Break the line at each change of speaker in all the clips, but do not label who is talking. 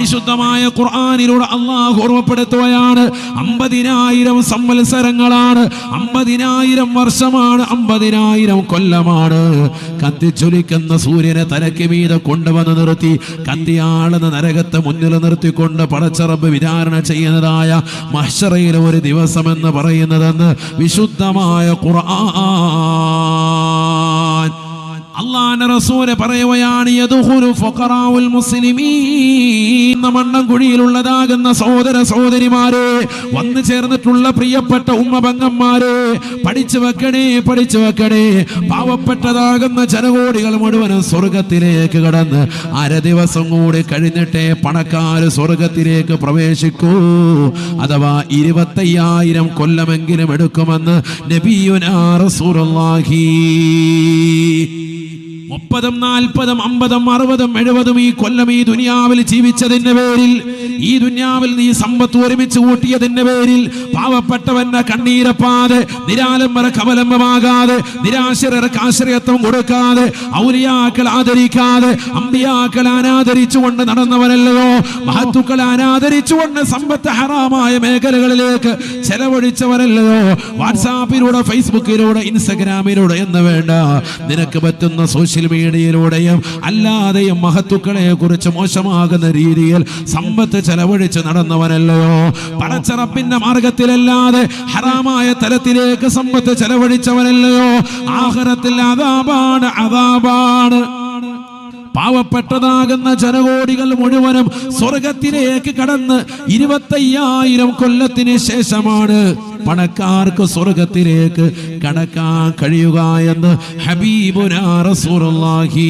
പരിശുദ്ധമായ ഖുർആനിലൂടെ അല്ലാഹു ഓർമ്മപ്പെടുത്തുകയാണ്. 50,000 സംവത്സരങ്ങളാണ്, 50,000 വർഷമാണ്, 50,000 കൊല്ലമാണ്. കത്തിച്ചൊലിക്കുന്ന സൂര്യനെ തലയ്ക്ക് മീതെ കൊണ്ടുവന്ന് നിർത്തി കത്തിയാളുന്ന നരകത്തെ മുന്നിൽ നിർത്തിക്കൊണ്ട് പടച്ച റബ്ബ് വിചാരണ ചെയ്യുന്നതായ മഹ്ശറയിലെ ഒരു ദിവസമെന്ന് പറയുന്നതെന്ന് വിശുദ്ധമായ ഖുർആൻ. അല്ലാഹുവിന്റെ റസൂൽ പറയുകയാണ്, യദ്ഖുലു ഫഖറാഉൽ മുസ്ലിമീൻ, മണ്ണൻകുഴിയിലുള്ളതാകുന്ന സഹോദര സഹോദരിമാരെ, വന്നു ചേർന്നിട്ടുള്ള പ്രിയപ്പെട്ട ഉമ്മബംഗന്മാരെ, പഠിച്ചു വെക്കണേ, പഠിച്ചു വെക്കണേ. പാവപ്പെട്ടതാകുന്ന ജനകോടികൾ മുഴുവനും സ്വർഗത്തിലേക്ക് കടന്ന് അര ദിവസം കൂടി കഴിഞ്ഞിട്ടേ പണക്കാര് സ്വർഗത്തിലേക്ക് പ്രവേശിക്കൂ. അഥവാ 25,000 കൊല്ലമെങ്കിലും എടുക്കുമെന്ന് നബിയുനാ റസൂലുള്ളാഹി. 30, 40, 50, 60, 70 ഈ കൊല്ലം ഈ ദുനിയാവിൽ ജീവിച്ചതിന്റെ പേരിൽ, ഈ ദുനിയാവിൽ നീ സമ്പത്ത് ഒരുമിച്ച് കൂട്ടിയതിന്റെ പേരിൽ പാവപ്പെട്ടവന്റെ കണ്ണീരപ്പാതെ, നിരാലംബര കവലംബമാകാതെ, നിരാശ്രയർക്ക് ആശ്രയത്വം കൊടുക്കാതെ, ഔലിയാക്കൾ ആദരിക്കാതെ, അമ്പിയാക്കൾ അനാദരിച്ചുകൊണ്ട് നടന്നവനല്ലയോ, മഹത്തുക്കൾ അനാദരിച്ചുകൊണ്ട് സമ്പത്ത് ഹറാമായ മേഖലകളിലേക്ക് ചെലവഴിച്ചവരല്ലയോ. വാട്സാപ്പിലൂടെ, ഫേസ്ബുക്കിലൂടെ, ഇൻസ്റ്റഗ്രാമിലൂടെ എന്ന് വേണ്ട, നിനക്ക് പറ്റുന്ന സോഷ്യൽ മീഡിയയിലൂടെയും അല്ലാതെയും മഹത്തുക്കളെ കുറിച്ച് മോശമാകുന്ന രീതിയിൽ സമ്പത്ത് ചെലവഴിച്ച് നടന്നവനല്ലയോ. പടച്ച റബ്ബിന്റെ മാർഗത്തിലല്ലാതെ ഹറാമായ തലത്തിലേക്ക് സമ്പത്ത് ചെലവഴിച്ചവനല്ലയോ. ആഖിറത്തിൽ അദാബാണ്, അദാബാണ്. പാവപ്പെട്ടതാകുന്ന ജനകോടികൾ മുഴുവനും സ്വർഗത്തിലേക്ക് കടന്ന് 25,000 കൊല്ലത്തിന് ശേഷമാണ് പണക്കാർക്ക് സ്വർഗത്തിലേക്ക് കടക്കാൻ കഴിയുക എന്ന് ഹബീബുനാ റസൂലുള്ളാഹി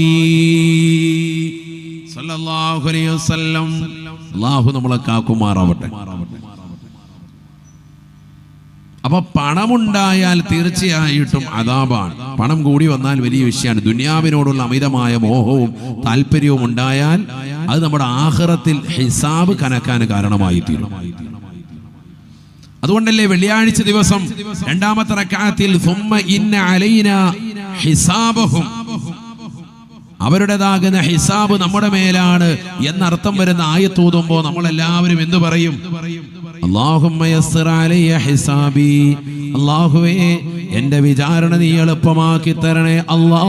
സ്വല്ലല്ലാഹു അലൈഹി വസല്ലം. അല്ലാഹു നമ്മളെ കാക്കുമാറാവട്ടെ. അപ്പൊ പണമുണ്ടായാൽ തീർച്ചയായിട്ടും അദാബാണ്. പണം കൂടി വന്നാൽ വലിയ വിഷയമാണ്. ദുനിയാവിനോടുള്ള അമിതമായ മോഹവും താല്പര്യവും ഉണ്ടായാൽ അത് നമ്മുടെ ആഖിറത്തിൽ ഹിസാബ് കനക്കാൻ കാരണമായി തീരും. അതുകൊണ്ടല്ലേ വെള്ളിയാഴ്ച ദിവസം 2ാമത്തെ റക്അത്തിൽ സുമ്മ ഇന്ന അലൈനാ ഹിസാബഹും, അവരുടേതാകുന്ന ഹിസാബ് നമ്മുടെ മേലാണ് എന്നർത്ഥം വരുന്ന ആയത്ത് ഓതുമ്പോൾ നമ്മൾ എല്ലാവരും എന്തു പറയും? അല്ലാഹുമ്മ യസ്സിർ അലയ്യ ഹിസാബി, അല്ലാഹുവേ എന്റെ വിചാരണ നീ എളുപ്പമാക്കി തരണേ അല്ലാ,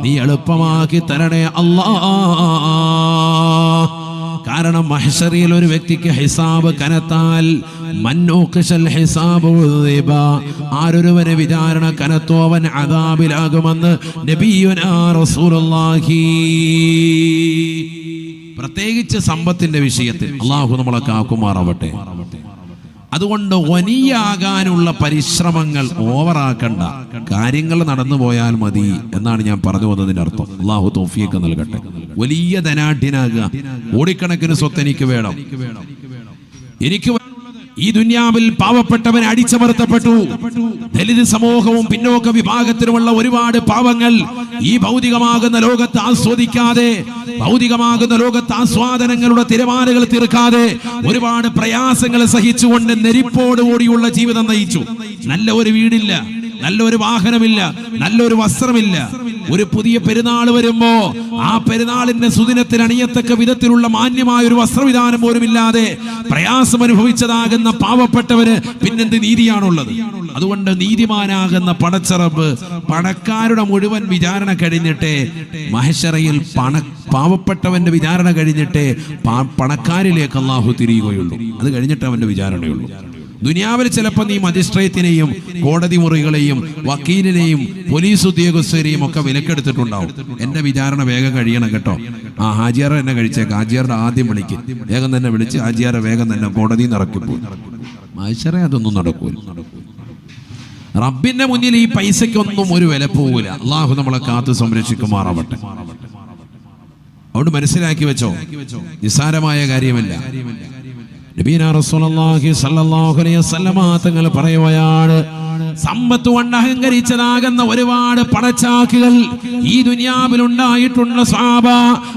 നീ എളുപ്പമാക്കി തരണേ അല്ലാ. കാരണം മഹ്ശറിൽ ഒരു വ്യക്തിക്ക് ഹിസാബ് കനത്താൽ, മന്നൂഖിശൽ ഹിസാബ് ഉദിബ, ആരൊരുവനെ വിചാരണ കനത്തോ അവൻ അദാബിലാകുമെന്ന് നബിയുനാ റസൂലുള്ളാഹി. പ്രത്യേകിച്ച് സമ്പത്തിന്റെ വിഷയത്തിൽ അല്ലാഹു നമ്മളെ കാക്കുമാറാവട്ടെ. അതുകൊണ്ട് വലിയാകാനുള്ള പരിശ്രമങ്ങൾ ഓവറാക്കണ്ട, കാര്യങ്ങൾ നടന്നു പോയാൽ മതി എന്നാണ് ഞാൻ പറഞ്ഞു വന്നതിന്റെ അർത്ഥം. അല്ലാഹു തൗഫീഖ് നൽകട്ടെ. വലിയ ധനാഢ്യനാകുക, കോടിക്കണക്കിന് സ്വത്ത് എനിക്ക് വേണം, എനിക്ക് ഈ ദുനിയാവിൽ പാവപ്പെട്ടവനെ അടിച്ചമർത്തപ്പെട്ടു. ദലിത് സമൂഹവും പിന്നോക്ക വിഭാഗത്തിലുമുള്ള ഒരുപാട് പാവങ്ങൾ ഈ ഭൗതികമാകുന്ന ലോകത്ത് ആസ്വദിക്കാതെ, ഭൗതികമാകുന്ന ലോകത്ത് ആസ്വാദനങ്ങളുടെ തിരമാലകൾ തീർക്കാതെ ഒരുപാട് പ്രയാസങ്ങൾ സഹിച്ചുകൊണ്ട് നെരിപ്പോടുകൂടിയുള്ള ജീവിതം നയിച്ചു. നല്ല ഒരു വീടില്ല, നല്ലൊരു വാഹനമില്ല, നല്ലൊരു വസ്ത്രമില്ല. ഒരു പുതിയ പെരുന്നാൾ വരുമ്പോ ആ പെരുന്നാളിന്റെ സുദിനത്തിൽ അണിയത്തക്ക വിധത്തിലുള്ള മാന്യമായ ഒരു വസ്ത്രവിധാനം പോലുമില്ലാതെ പ്രയാസം അനുഭവിച്ചതാകുന്ന പാവപ്പെട്ടവന് പിന്നെന്ത് നീതിയാണുള്ളത്? അതുകൊണ്ട് നീതിമാനാകുന്ന പടച്ച റബ്ബ് പണക്കാരുടെ മുഴുവൻ വിചാരണ കഴിഞ്ഞിട്ടേ മഹ്ശറയിൽ പാവപ്പെട്ടവന്റെ വിചാരണ കഴിഞ്ഞിട്ടേ പണക്കാരിലേക്ക് അല്ലാഹു തിരിയുകയുള്ളൂ. അത് കഴിഞ്ഞിട്ട് അവന്റെ വിചാരണയുള്ളൂ. ദുനിയാവിൽ ചിലപ്പോൾ നീ മജിസ്ട്രേറ്റിനെയും കോടതി മുറികളെയും വക്കീലിനെയും പോലീസ് ഉദ്യോഗസ്ഥരെയും ഒക്കെ വിലക്കെടുത്തിട്ടുണ്ടാവും. എന്റെ വിചാരണ വേഗം കഴിയണം കേട്ടോ, ആ ഹാജിയാറെ എന്നെ കഴിച്ചേക്ക്, ഹാജിയാറുടെ ആദ്യം വിളിക്ക്, വേഗം തന്നെ വിളിച്ച് ഹാജിയാറെ വേഗം തന്നെ കോടതിയിൽ നിന്ന് ഇറക്കിപ്പോയി. മഹ്ശറേ അതൊന്നും നടക്കൂല. റബ്ബിന്റെ മുന്നിൽ ഈ പൈസയ്ക്കൊന്നും ഒരു വില പോകൂല. അള്ളാഹു നമ്മളെ കാത്തു സംരക്ഷിക്കുമാറാവട്ടെ. അതുകൊണ്ട് മനസ്സിലാക്കി വെച്ചോ, നിസ്സാരമായ കാര്യമല്ല. നബിയുനാ റസൂലുള്ളാഹി സ്വല്ലല്ലാഹു അലൈഹി വസല്ലമ തങ്ങൾ പറയുകയാണ്, സമ്പത്ത് കൊണ്ട് അഹങ്കരിച്ചതാകുന്ന ഒരുപാട് പണച്ചാക്കുകൾ ഈ ദുനിയാവിൽ ഉണ്ടായിട്ടുണ്ട് സ്വഹാബ.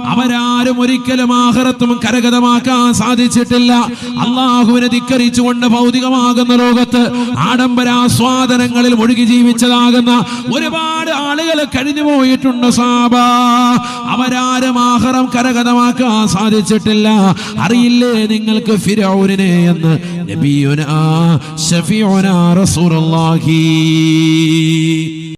അവരാരും ഒരിക്കലും ആഖിറത്തും കരഗതമാക്കാൻ സാധിച്ചിട്ടില്ല. അള്ളാഹുവിനെ ധിക്കരിച്ചുകൊണ്ട് ഭൗതികമാകുന്ന ലോകത്ത് ആഡംബരാസ്വാദനങ്ങളിൽ മുഴുകി ജീവിച്ചതാകുന്ന ഒരുപാട് ആളുകൾ കഴിഞ്ഞു പോയിട്ടുണ്ട് സ്വഹാബ. അവരാരും ആഖിറം കരഗതമാക്കാൻ സാധിച്ചിട്ടില്ല. അറിയില്ലേ നിങ്ങൾക്ക് ഫിർഔനെ എന്ന് നബിയുനാ ശഫീഉനാ റസൂലുള്ളാഹി